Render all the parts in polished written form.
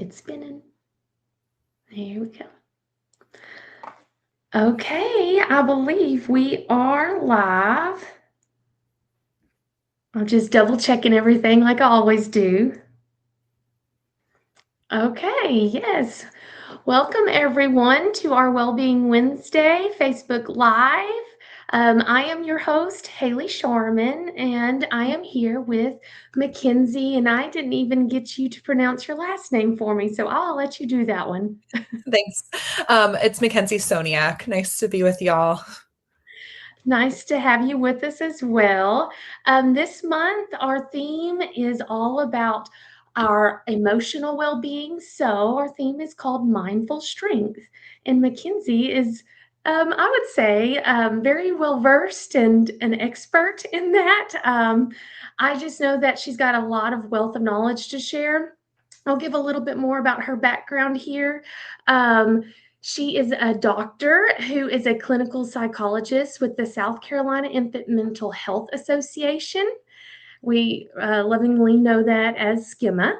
Get spinning. There we go. Okay, I believe we are live. I'm just double checking everything like I always do. Okay, yes. Welcome everyone to our Wellbeing Wednesday Facebook Live. I am your host, Haley Scharmann, and I am here with Mackenzie, and I didn't even get you to pronounce your last name for me, so I'll let you do that one. Thanks. It's Mackenzie Soniak. Nice to be with y'all. Nice to have you with us as well. This month, our theme is all about our emotional well-being. So our theme is called Mindful Strength. And Mackenzie is, I would say, very well-versed and an expert in that. I just know that she's got a lot of wealth of knowledge to share. I'll give a little bit more about her background here. Um, she is a doctor who is a clinical psychologist with the South Carolina Infant Mental Health Association. We lovingly know that as SCIMA.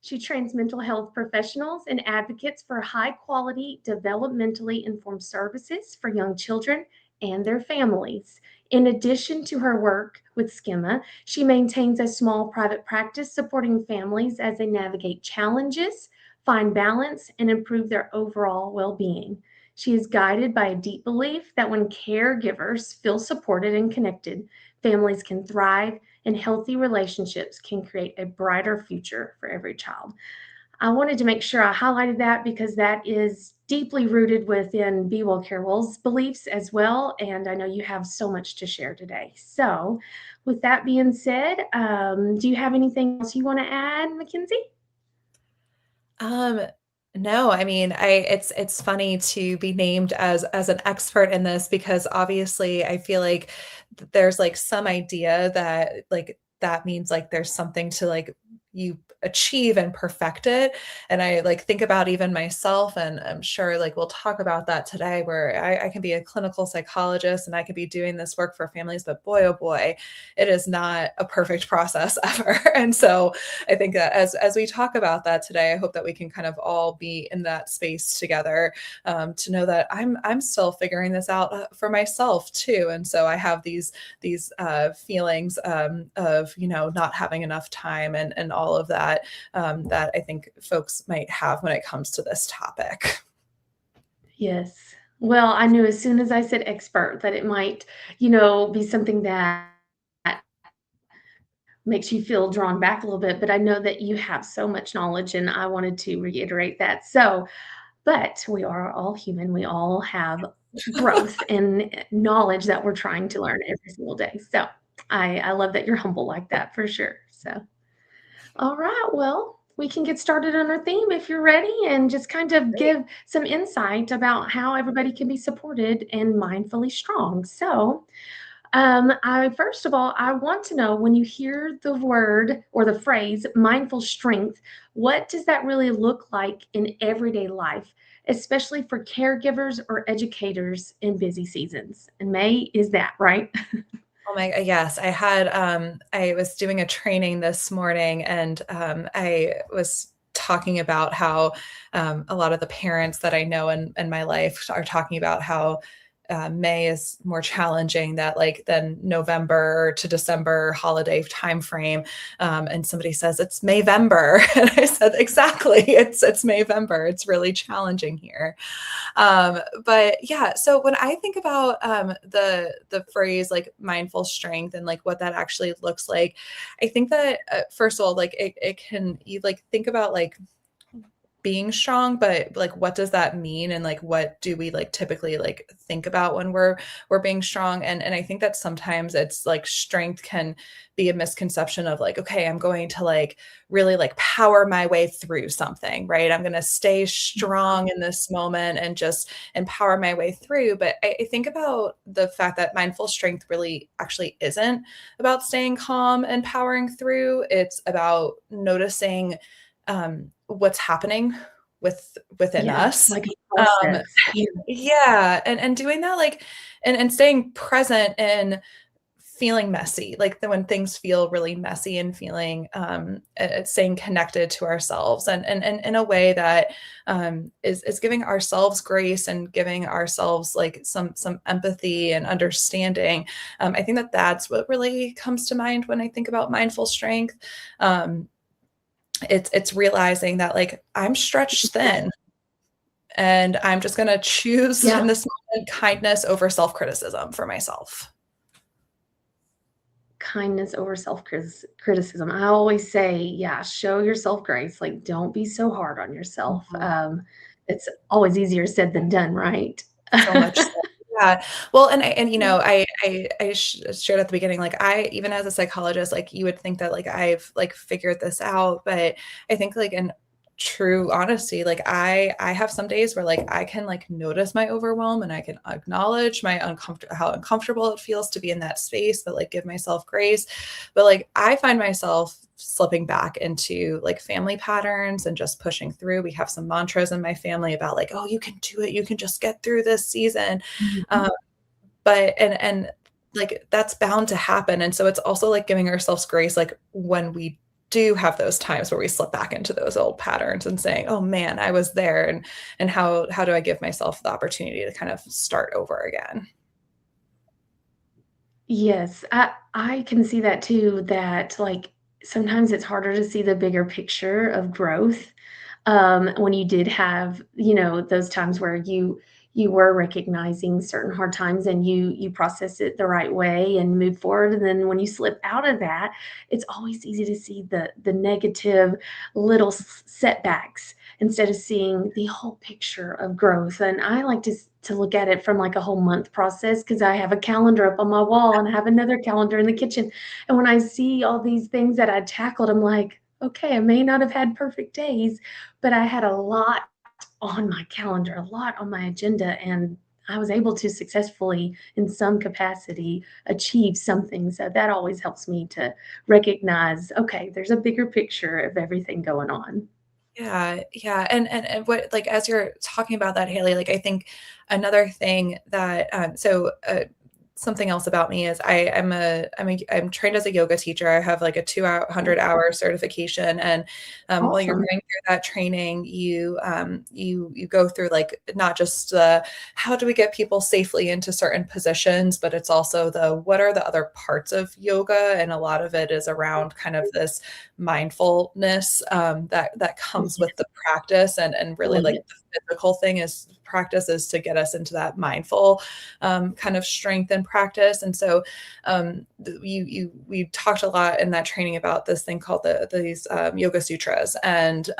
She trains mental health professionals and advocates for high quality, developmentally informed services for young children and their families. In addition to her work with SCIMA, she maintains a small private practice supporting families as they navigate challenges, find balance, and improve their overall well being. She is guided by a deep belief that when caregivers feel supported and connected, families can thrive and healthy relationships can create a brighter future for every child. I wanted to make sure I highlighted that because that is deeply rooted within Be Well Care Well's beliefs as well. And I know you have so much to share today. So, with that being said, do you have anything else you want to add, Mackenzie? Um, no, I mean, it's funny to be named as an expert in this because obviously I feel like there's like some idea that like that means like there's something to like you achieve and perfect it. And I like think about even myself, and I'm sure like we'll talk about that today, where I can be a clinical psychologist and I could be doing this work for families, but boy, oh boy, it is not a perfect process ever. And so I think that as we talk about that today, I hope that we can kind of all be in that space together, to know that I'm still figuring this out for myself too. And so I have these feelings of not having enough time and all of that, that I think folks might have when it comes to this topic. Yes. Well, I knew as soon as I said expert that it might, be something that makes you feel drawn back a little bit, but I know that you have so much knowledge and I wanted to reiterate that. So, but we are all human. We all have growth and knowledge that we're trying to learn every single day. So I love that you're humble like that for sure. So, all right. Well, we can get started on our theme if you're ready and just kind of give some insight about how everybody can be supported and mindfully strong. So, I first of all, I want to know when you hear the word or the phrase mindful strength, what does that really look like in everyday life, especially for caregivers or educators in busy seasons? And May is that, right? Oh my, yes, I was doing a training this morning, and I was talking about how a lot of the parents that I know in my life are talking about how May is more challenging that like than November to December holiday timeframe. And somebody says it's Mayvember. And I said, exactly, it's Mayvember. It's really challenging here. But yeah, so when I think about the phrase like mindful strength and like what that actually looks like, I think that first of all, like it can you like think about like being strong, but like what does that mean, and like what do we like typically like think about when we're being strong. And I think that sometimes it's like strength can be a misconception of like, okay, I'm going to like really like power my way through something, right? I'm going to stay strong in this moment and just empower my way through. But I think about the fact that mindful strength really actually isn't about staying calm and powering through. It's about noticing what's happening within Yeah, us. like a Um, process. Yeah. yeah, and doing that like and staying present in feeling messy, like when things feel really messy and feeling staying connected to ourselves and in a way that is giving ourselves grace and giving ourselves like some empathy and understanding. I think that that's what really comes to mind when I think about mindful strength. Um, it's realizing that like I'm stretched thin and I'm just going to choose in Yeah. this moment kindness over self-criticism for myself. Kindness over self-criticism. I always say, yeah, show yourself grace. Like, don't be so hard on yourself. Mhm. It's always easier said than done, right? So much so. Yeah. Well, and you know, shared at the beginning, like I, even as a psychologist, like you would think that like I've like figured this out, but I think like in true honesty, like I have some days where like I can like notice my overwhelm and I can acknowledge my how uncomfortable it feels to be in that space, but like give myself grace. But like I find myself slipping back into like family patterns and just pushing through. We have some mantras in my family about like, oh, you can do it. You can just get through this season. Mhm. Um, but and like that's bound to happen. And so it's also like giving ourselves grace, like when we do have those times where we slip back into those old patterns and saying, oh man, I was there. And how do I give myself the opportunity to kind of start over again? Yes, I can see that too, that, like, sometimes it's harder to see the bigger picture of growth, when you did have, those times where you were recognizing certain hard times and you process it the right way and move forward, and then when you slip out of that, it's always easy to see the negative little setbacks instead of seeing the whole picture of growth. And I like to look at it from like a whole month process because I have a calendar up on my wall and I have another calendar in the kitchen. And when I see all these things that I tackled, I'm like, okay, I may not have had perfect days, but I had a lot on my calendar, a lot on my agenda, and I was able to successfully, in some capacity, achieve something. So that always helps me to recognize, okay, there's a bigger picture of everything going on. Yeah, yeah, and what like as you're talking about that, Haley, like I think another thing that something else about me is I'm trained as a yoga teacher. I have like a 200-hour certification, and while you're Awesome. going through that training, you go through like not just the how do we get people safely into certain positions, but it's also the what are the other parts of yoga, and a lot of it is around kind of this mindfulness that comes with Yes, the practice and I really love like it. the physical thing is practice is to get us into that mindful kind of strength and practice. And so we talked a lot in that training about this thing called these yoga sutras, and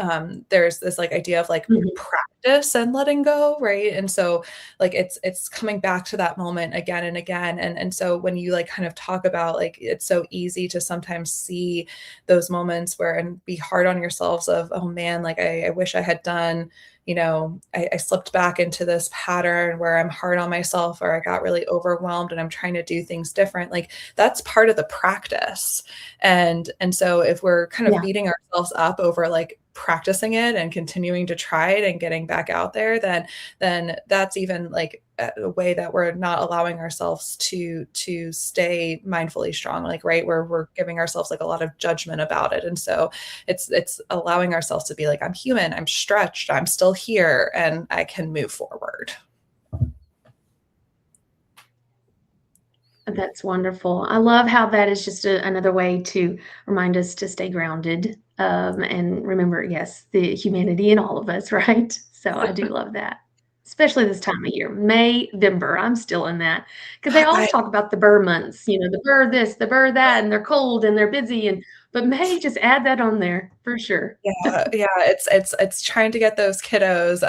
there's this like idea of like Mhm. practice and letting go, right? And so like it's coming back to that moment again and again. And so when you like kind of talk about like it's so easy to sometimes see those moments where and be hard on yourselves of, oh man, like I wish I had done, I slipped back into this pattern where I'm hard on myself or I got really overwhelmed and I'm trying to do things different. Like that's part of the practice. And so if we're kind of Yeah. beating ourselves up over like practicing it and continuing to try it and getting back out there, then that's even like a way that we're not allowing ourselves to stay mindfully strong, like right where we're giving ourselves like a lot of judgment about it. And so it's allowing ourselves to be like, I'm human, I'm stretched, I'm still here, and I can move forward. That's wonderful. I love how that is just another way to remind us to stay grounded, and remember, yes, the humanity in all of us, right? So I do love that, especially this time of year, May-vember. I'm still in that because they always I talk about the Burr months, the Burr this, the Burr that, and they're cold and they're busy, but May, just add that on there for sure. Yeah, yeah, it's trying to get those kiddos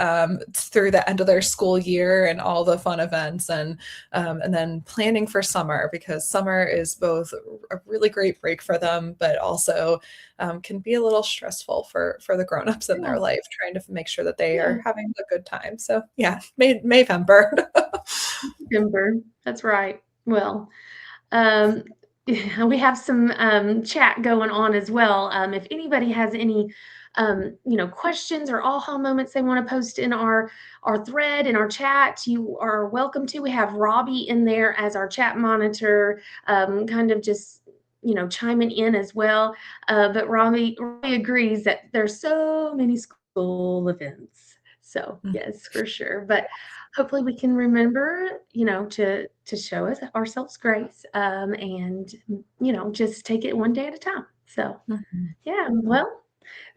through the end of their school year and all the fun events, and then planning for summer because summer is both a really great break for them, but also can be a little stressful for the grown-ups in their Yeah, life, trying to make sure that they yeah, are having a good time. So yeah, Mayvember. Vember. That's right. Well, we have some chat going on as well. If anybody has any questions or aha moments they want to post in our thread, in our chat, you are welcome to. We have Robbie in there as our chat monitor, kind of just chiming in as well. But Robbie agrees that there's so many school events. So yes, for sure. But hopefully we can remember, to show us ourselves grace, and just take it one day at a time. So Mhm. yeah, well,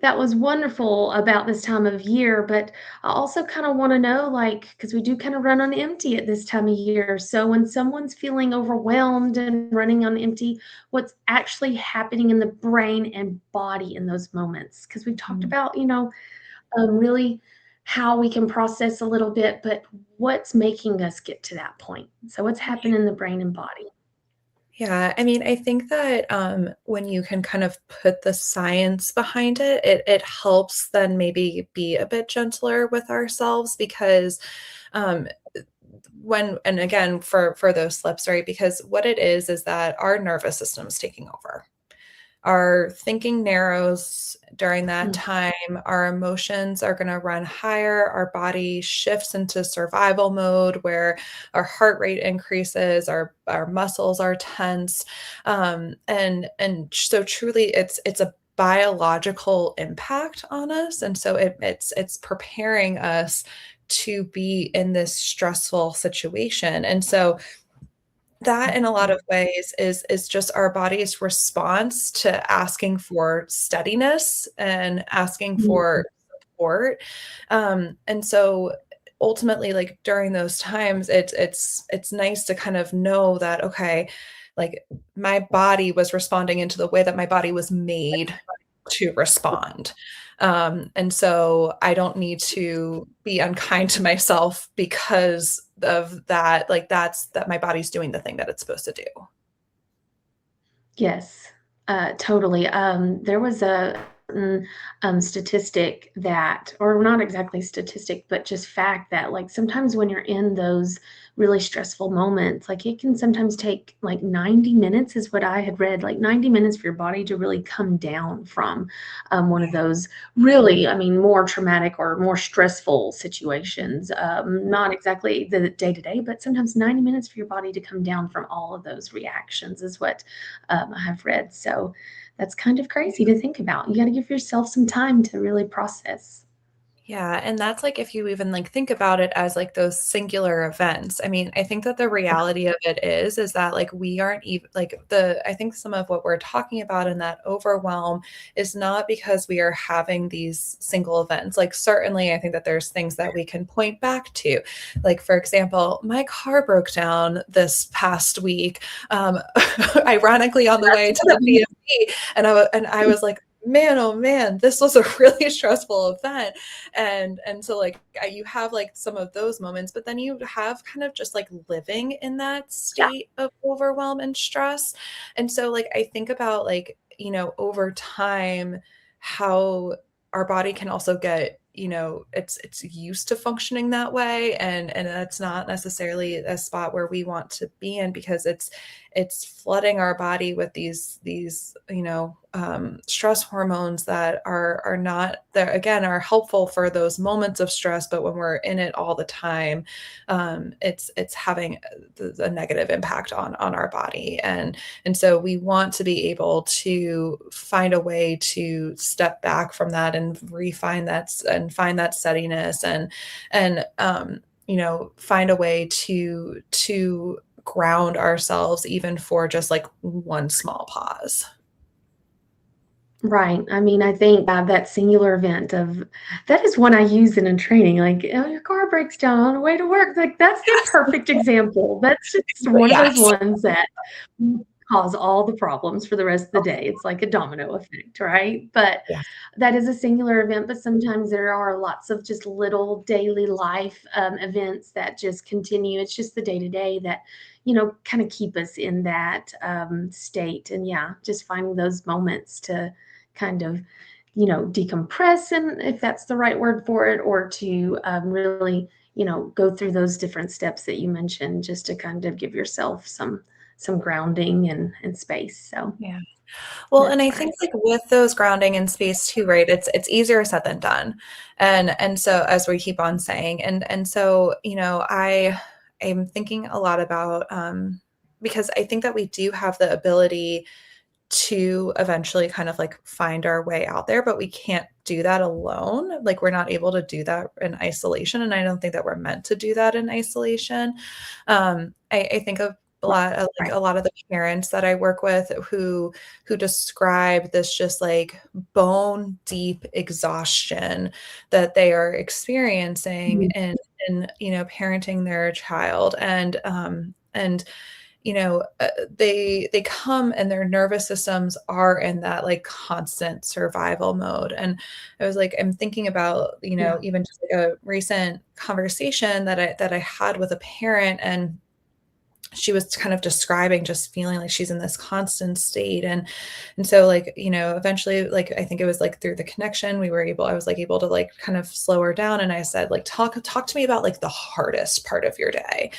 that was wonderful about this time of year, but I also kind of want to know, like, because we do kind of run on empty at this time of year. So when someone's feeling overwhelmed and running on empty, what's actually happening in the brain and body in those moments? Because we talked Mhm. about, really how we can process a little bit, but what's making us get to that point? So what's happening in the brain and body? Yeah, I mean, I think that, when you can kind of put the science behind it, it helps then maybe be a bit gentler with ourselves because, um, when and again, for those slips, right? Because what it is that our nervous system's taking over. Our thinking narrows during that Mm, time. Our emotions are going to run higher. Our body shifts into survival mode where our heart rate increases, our muscles are tense. And so truly it's a biological impact on us. And so it's preparing us to be in this stressful situation. And so that in a lot mm, of ways is just our body's response to asking for steadiness and asking mm. for support. And so ultimately, like during those times, it's nice to kind of know that, okay, like my body was responding into the way that my body was made to respond. And so I don't need to be unkind to myself because of that. Like that's that my body's doing the thing that it's supposed to do. Yes, totally. There was a certain statistic that, or not exactly statistic, but just fact that, like, sometimes when you're in those really stressful moments, like, it can sometimes take like 90 minutes, is what I had read, like 90 minutes for your body to really come down from one of those really, I mean, more traumatic or more stressful Mhm. situations. Not exactly the day to day, but sometimes 90 minutes for your body to come down from all of those reactions is what I have read. So that's kind of crazy to think about. You got to give yourself some time to really process. Yeah, and that's like if you even like think about it as like those singular events. I mean, I think that the reality of it is that like we aren't even like I think some of what we're talking about in that overwhelm is not because we are having these single events. Like certainly I think that there's things that we can point back to. Like for example, my car broke down this past week, ironically on the way to the DMV, and I was like, man, oh man, this was a really stressful event. And so like you have like some of those moments, but then you have kind of just like living in that Yeah. state of overwhelm and stress. And so like I think about like, over time how our body can also get, it's used to functioning that way, and that's not necessarily a spot where we want to be in because it's flooding our body with these stress hormones that are not that again are helpful for those moments of stress, but when we're in it all the time, it's having the negative impact on our body. And so we want to be able to find a way to step back from that and refine that and find that steadiness and find a way to ground ourselves even for just like one small pause. Right. I mean, I think that singular event of that is one I use in a training. Like, oh, your car breaks down on the way to work. Like, that's the Yes. perfect example. That's just one of those Yes. ones that cause all the problems for the rest of the day. It's like a domino effect, right? But Yes. that is a singular event. But sometimes there are lots of just little daily life events that just continue. It's just the day to day that, kind of keep us in that state. And yeah, just finding those moments to kind of decompress, and if that's the right word for it, or to really go through those different steps that you mentioned just to kind of give yourself some grounding and space. So Yeah. Well, and That's I right. think like with those grounding in space too, right? It's easier said than done. And so as we keep on saying, and so, I am thinking a lot about because I think that we do have the ability to eventually kind of like find our way out there, but we can't do that alone. Like we're not able to do that in isolation. And I don't think that we're meant to do that in isolation. I think of a Right. lot of like Right. a lot of the parents that I work with who describe this just like bone deep exhaustion that they are experiencing Mhm. in parenting their child. And they come and their nervous systems are in that like constant survival mode. And I was like, I'm thinking about, Yeah. even just like a recent conversation that I had with a parent, and she was kind of describing just feeling like she's in this constant state. And so like eventually, like I think it was like through the connection I was like able to like kind of slow her down, and I said like talk to me about like the hardest part of your day.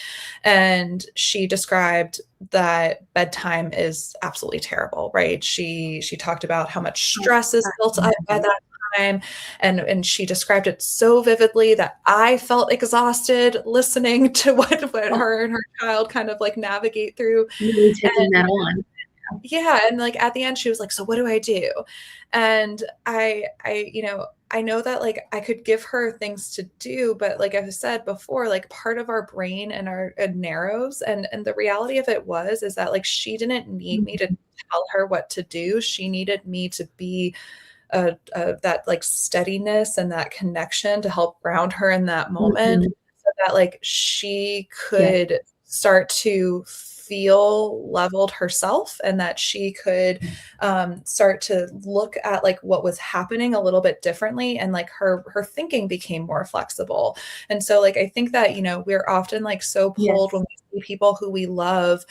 And she described that bedtime is absolutely terrible, right? She talked about how much Oh, stress is I built can up by imagine. that time. And she described it so vividly that I felt exhausted listening to what Oh, her and her child kind of like navigate through. really And taking that on. yeah, and like at the end she was like, so what do I do? And I know that like I could give her things to do, but like I've said before, like part of our brain and our it narrows. And the reality of it is that like she didn't need me to Mhm. tell her what to do. She needed me to be that like steadiness and that connection to help ground her in that moment, Mhm. so that like she Yes. could start to feel leveled herself, and that she could start to look at like what was happening a little bit differently, and like her thinking became more flexible. And so like I think that we're often like so pulled when Yes. we see people who we love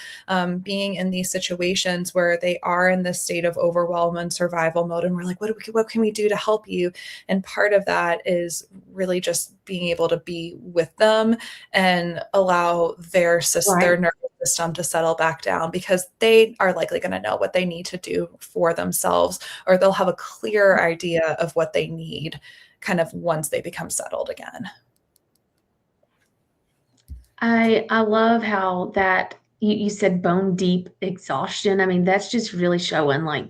being in these situations where they are in this state of overwhelm and survival mode, and we're like, what can we do to help you? And part of that is really just being able to be with them and allow their Right. nervous system to settle back down, because they are likely going to know what they need to do for themselves, or they'll have a clear idea of what they need kind of once they become settled again. I love how that you said bone deep exhaustion. I mean, that's just really showing like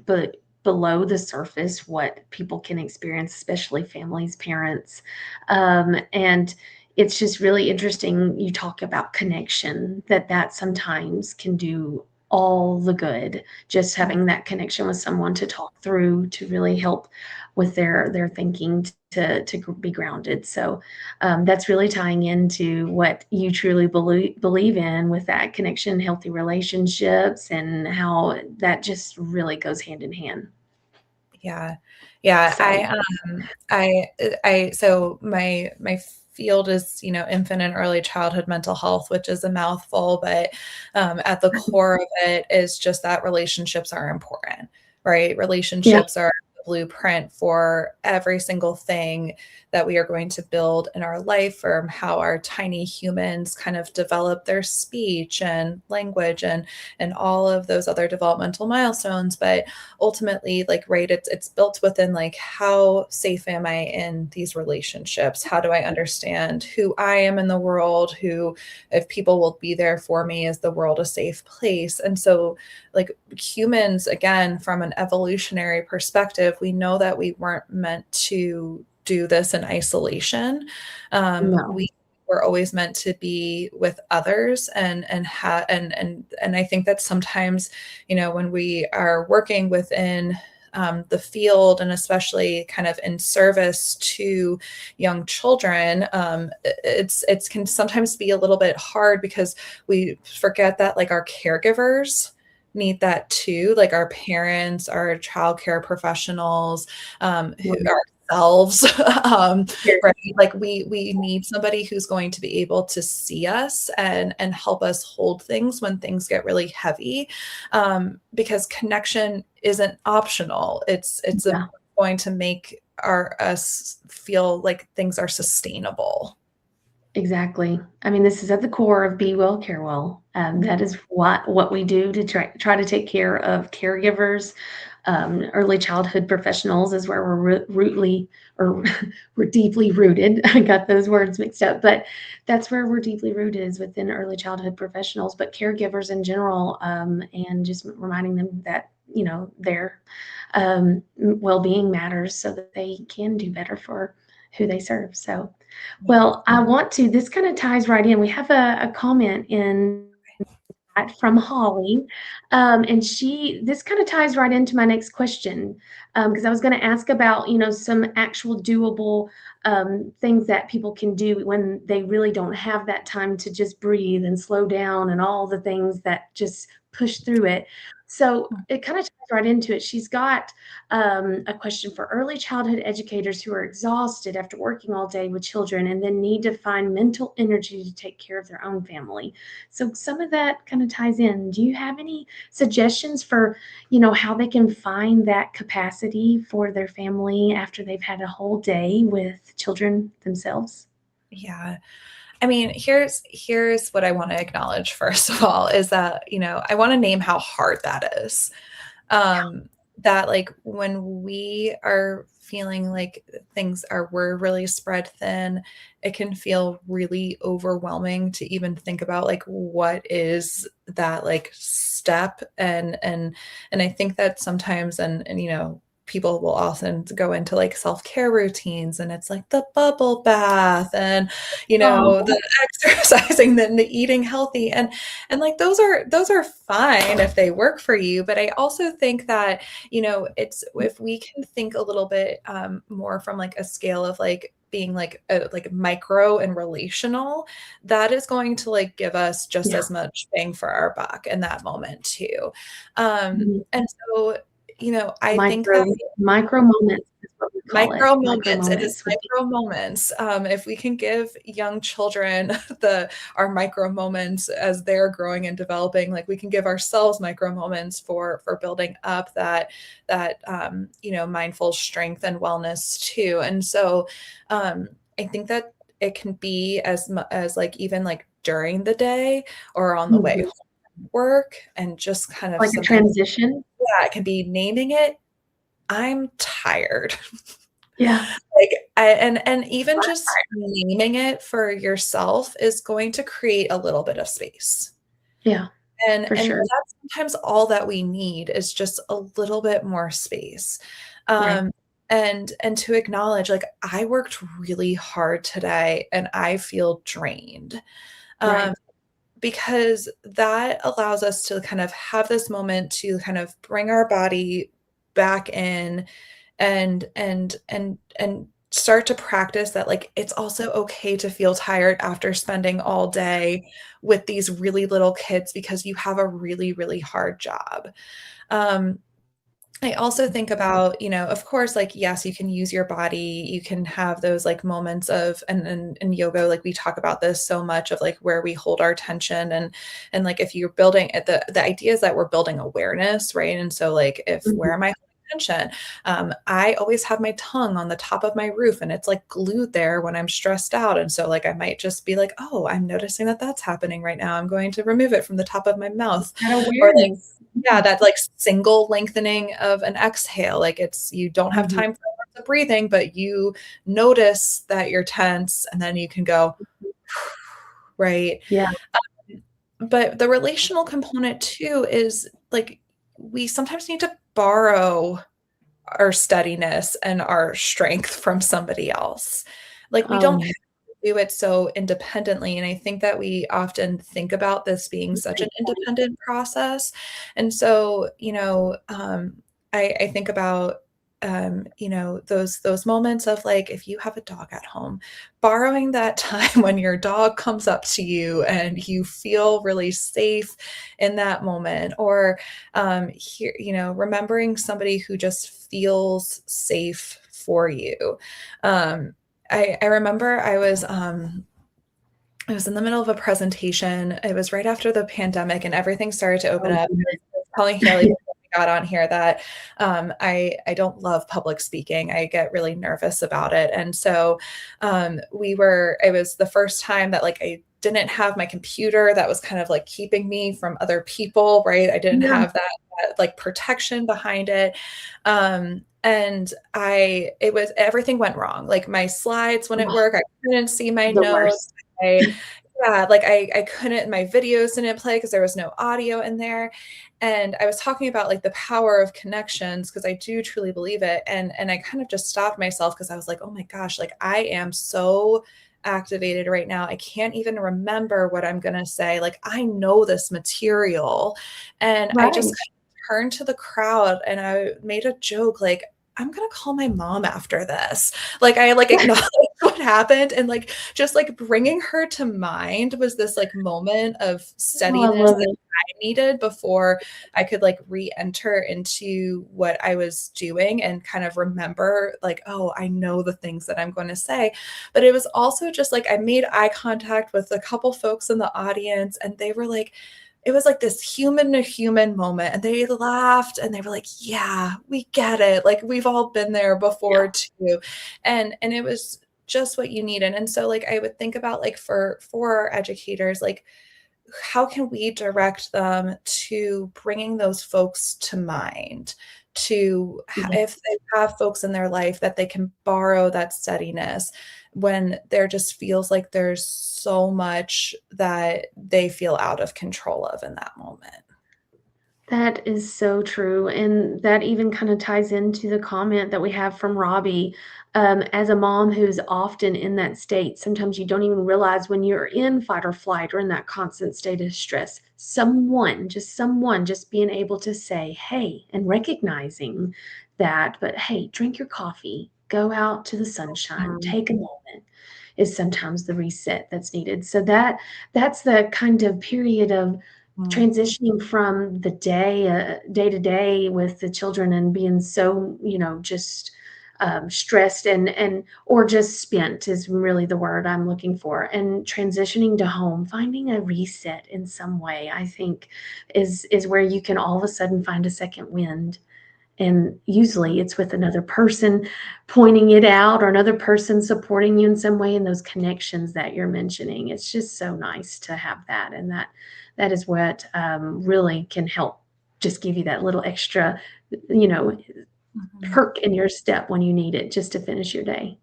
below the surface what people can experience, especially families, parents. And it's just really interesting. You talk about connection, that sometimes can do all the good. Just having that connection with someone to talk through to really help with their thinking to be grounded. So that's really tying into what you truly believe in with that connection, healthy relationships, and how that just really goes hand in hand. Yeah. Yeah, So, so my field is, infant and early childhood mental health, which is a mouthful, but at the core of it is just that relationships are important, right? yeah, Relationships are the blueprint for every single thing that we are going to build in our life, from how our tiny humans kind of develop their speech and language and all of those other developmental milestones. But ultimately, like, right, it's built within like, how safe am I in these relationships? How do I understand who I am in the world? Who, if people will be there for me, is the world a safe place? And so like humans, again, from an evolutionary perspective, we know that we weren't meant to do this in isolation. no, We were always meant to be with others, and I think that sometimes, when we are working within the field, and especially kind of in service to young children, it's can sometimes be a little bit hard, because we forget that like our caregivers need that too, like our parents, our childcare professionals, who right. ourselves, Yes, right? Like we need somebody who's going to be able to see us and help us hold things when things get really heavy, because connection isn't optional. yeah. Going to make our us feel like things are sustainable. Exactly. I mean, this is at the core of Be Well, Care Well. That is what we do to try to take care of caregivers. Early childhood professionals is where we're rootly or we're deeply rooted. I got those words mixed up, but that's where we're deeply rooted is within early childhood professionals, but caregivers in general, and just reminding them that their well-being matters so that they can do better for who they serve. So. Yeah. Well, I want to this kinda ties right in. We have a comment in from Holly, and this kinda ties right into my next question, because I was gonna ask about, some actual doable, things that people can do when they really don't have that time to just breathe and slow down and all the things that just push through it. So, it kinda ties right into it. She's got, a question for early childhood educators who are exhausted after working all day with children and then need to find mental energy to take care of their own family. So some of that kind of ties in. Do you have any suggestions for, how they can find that capacity for their family after they've had a whole day with children themselves? Yeah. I mean, here's what I want to acknowledge first of all is that, I want to name how hard that is. Um, that like when we are feeling like we're really spread thin, it can feel really overwhelming to even think about like what is that like step and I think that sometimes and people will often go into like self-care routines and it's like the bubble bath and Oh, the exercising then the eating healthy and like those are fine if they work for you, but I also think that it's if we can think a little bit more from like a scale of like being like micro and relational, that is going to like give us just yeah. as much bang for our buck in that moment too. Mhm. And so I think Micro that micro moments is what we call it. micro Micro moments. It is moments would be micro moments. If we can give young children our micro moments as they're growing and developing, like we can give ourselves micro moments for building up that mindful strength and wellness too. And so I think that it can be as like even like during the day or on the way mhm. home from work, and just kind of Like a sometimes transition. yeah, it can be naming it. I'm tired. Yeah. Like, and even just naming it for yourself is going to create a little bit of space. Yeah, for And sure. that's sometimes all that we need is just a little bit more space. Right. Um, and to acknowledge, like, I worked really hard today and I feel drained. Um, Right. because that allows us to kind of have this moment to kind of bring our body back in and start to practice that like it's also okay to feel tired after spending all day with these really little kids because you have a really really hard job. um, I also think about, of course, like, yes, you can use your body. You can have those like moments of, and in yoga, like we talk about this so much of like where we hold our tension and like if you're building the idea is that we're building awareness, right? And so like if where Mhm. am I holding tension? I always have my tongue on the top of my roof and it's like glued there when I'm stressed out. And so like I might just be like, oh, I'm noticing that that's happening right now. I'm going to remove it from the top of my mouth. That Or like awareness. yeah, that like single lengthening of an exhale, like it's you don't have Mhm. time for lots of breathing, but you notice that you're tense and then you can go, right? Yeah. But the relational component too is like we sometimes need to borrow our steadiness and our strength from somebody else. Like we don't have Oh, to do it so independently. And I think that we often think about this being such an great point. independent process. And so, I think about those moments of like if you have a dog at home, borrowing that time when your dog comes up to you and you feel really safe in that moment, or here remembering somebody who just feels safe for you. I remember I was in the middle of a presentation. It was right after the pandemic and everything started to open Oh, up. I goodness. was telling Haley got on here that I don't love public speaking. I get really nervous about it. And so it was the first time that like I didn't have my computer that was kind of like keeping me from other people, right? I didn't Yeah. have that like protection behind it. And everything went wrong. Like my slides wouldn't Ugh, work. I couldn't see my the notes. worst. I, yeah, like I couldn't, my videos didn't play because there was no audio in there. And I was talking about like the power of connections because I do truly believe it. And I kind of just stopped myself because I was like, oh my gosh, like I am so activated right now. I can't even remember what I'm going to say. Like I know this material. And I just Right. kind of turned to the crowd and I made a joke like, I'm gonna call my mom after this. Like I like acknowledged what happened and like just like bringing her to mind was this like moment of Oh, I steadiness love that it. I needed before I could like re-enter into what I was doing and kind of remember like, oh, I know the things that I'm going to say. But it was also just like I made eye contact with a couple folks in the audience and they were like, it was like this human to human moment and they laughed and they were like, yeah, we get it, like we've all been there Yeah. before too. And it was just what you needed. And so like I would think about like for our educators, like how can we direct them to bringing those folks to mind, to if Yes. they have folks in their life that they can borrow that steadiness when there just feels like there's so much that they feel out of control of in that moment. That is so true, and that even kinda ties into the comment that we have from Robbie. As a mom who's often in that state, sometimes you don't even realize when you're in fight or flight or in that constant state of stress. Someone just being able to say, "Hey," and recognizing that, but, "Hey, drink your coffee, go out to the sunshine, Mhm, take a moment," is sometimes the reset that's needed. So that's the kind of period of mhm, transitioning from the day to day with the children and being so, just, stressed and or just spent is really the word I'm looking for, and transitioning to home, finding a reset in some way, I think is where you can all of a sudden find a second wind, and usually it's with another person pointing it out or another person supporting you in some way in those connections that you're mentioning. It's just so nice to have that. And that is what really can help just give you that little extra, you know, mhm. perk in your step when you need it just to finish your day.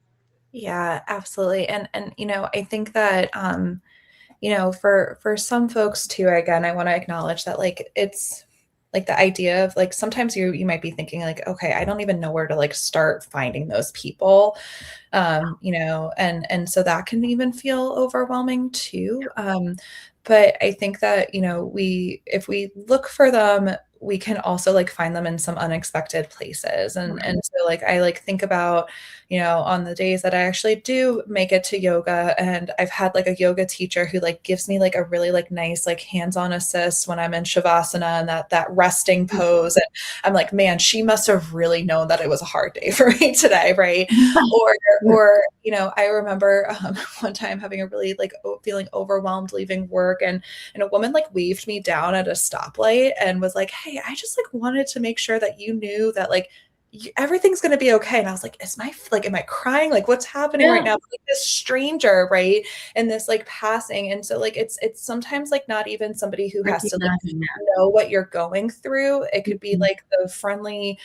Yeah, absolutely. And I think that for some folks too, again, I want to acknowledge that like it's like the idea of like sometimes you might be thinking like, okay, I don't even know where to like start finding those people. And so that can even feel overwhelming too. But I think that, if we look for them, we can also like find them in some unexpected places. And Right. so like I like think about, on the days that I actually do make it to yoga and I've had like a yoga teacher who like gives me like a really like nice like hands-on assist when I'm in shavasana and that resting pose. And I'm like, man, she must have really known that it was a hard day for me today, right? Or Yeah. I remember one time having a really like feeling overwhelmed leaving work, and a woman like waved me down at a stoplight and was like, "Hey, I just like wanted to make sure that you knew that like everything's gonna be okay." And I was like, "Is my like, am I crying? Like, what's happening right Yeah. now?" Like this stranger, right? And this like passing, and so like it's sometimes like not even somebody who has to like Recognizing that. know what you're going through. It could be Mhm. like the friendly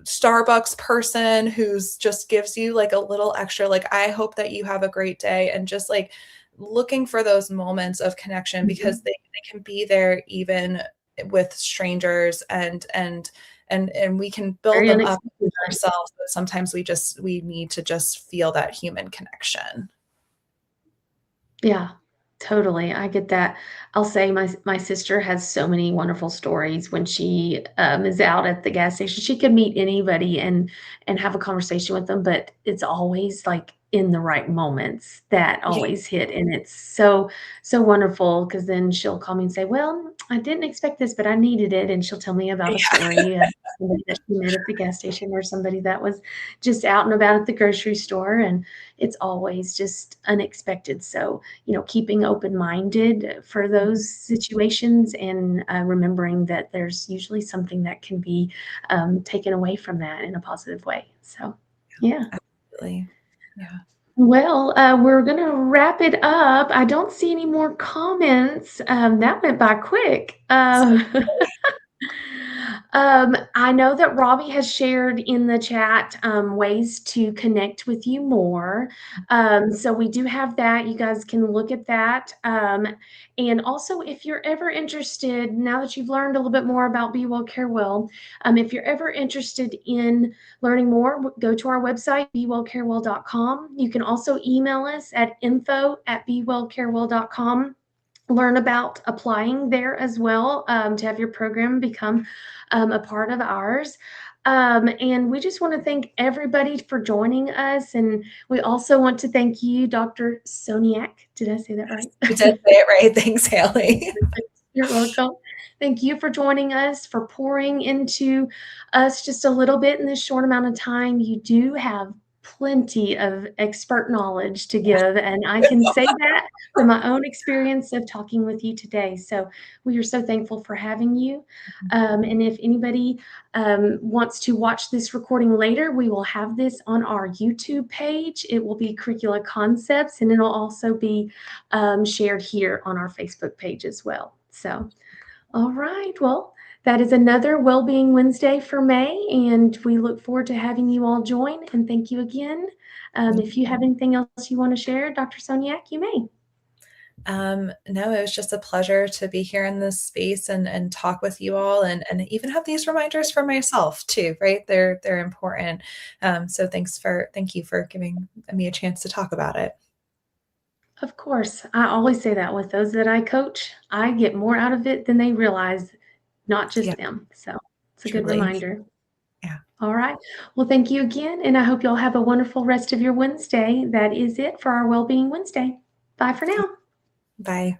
Starbucks person who's just gives you like a little extra, like, I hope that you have a great day, and just like looking for those moments of connection because Mhm. they can be there even with strangers and we can build Very them up unexpected. ourselves, but sometimes we need to just feel that human connection. Yeah, totally, I get that. I'll say my sister has so many wonderful stories when she, is out at the gas station. She could meet anybody and have a conversation with them, but it's always, like, in the right moments that Yeah. always hit, and it's so wonderful because then she'll call me and say, "Well, I didn't expect this, but I needed it," and she'll tell me about a story of somebody that she met at the gas station or somebody that was just out and about at the grocery store, and it's always just unexpected. So, keeping open-minded for Mhm. those situations and, remembering that there's usually something that can be, taken away from that in a positive way. So, yeah. Absolutely. Yeah. Well, we're gonna wrap it up. I don't see any more comments. That went by quick. I know that Robbie has shared in the chat ways to connect with you more. So we do have that. You guys can look at that. And also, if you're ever interested, now that you've learned a little bit more about Be Well Care Well, if you're ever interested in learning more, go to our website, bewellcarewell.com. You can also email us at info@bewellcarewell.com. Learn about applying there as well, to have your program become a part of ours. And we just want to thank everybody for joining us. And we also want to thank you, Dr. Soniak. Did I say that right? You did say it right. Thanks, Haley. You're welcome. Thank you for joining us, for pouring into us just a little bit in this short amount of time. You do have plenty of expert knowledge to Yeah. give, and I can say that from my own experience of talking with you today. So we are so thankful for having you. And if anybody wants to watch this recording later, we will have this on our YouTube page. It will be Curricula Concepts, and it'll also be shared here on our Facebook page as well. So, all right. Well, that is another Wellbeing Wednesday for May, and we look forward to having you all join. And thank you again. If you have anything else you want to share, Dr. Soniak, you may. No, it was just a pleasure to be here in this space and talk with you all and even have these reminders for myself too, right? They're important. So thank you for giving me a chance to talk about it. Of course, I always say that with those that I coach, I get more out of it than they realize, not Yeah, just them. So it's a good truly. reminder. Yeah. All right. Well, thank you again, and I hope you all have a wonderful rest of your Wednesday. That is it for our Wellbeing Wednesday. Bye for now. Bye.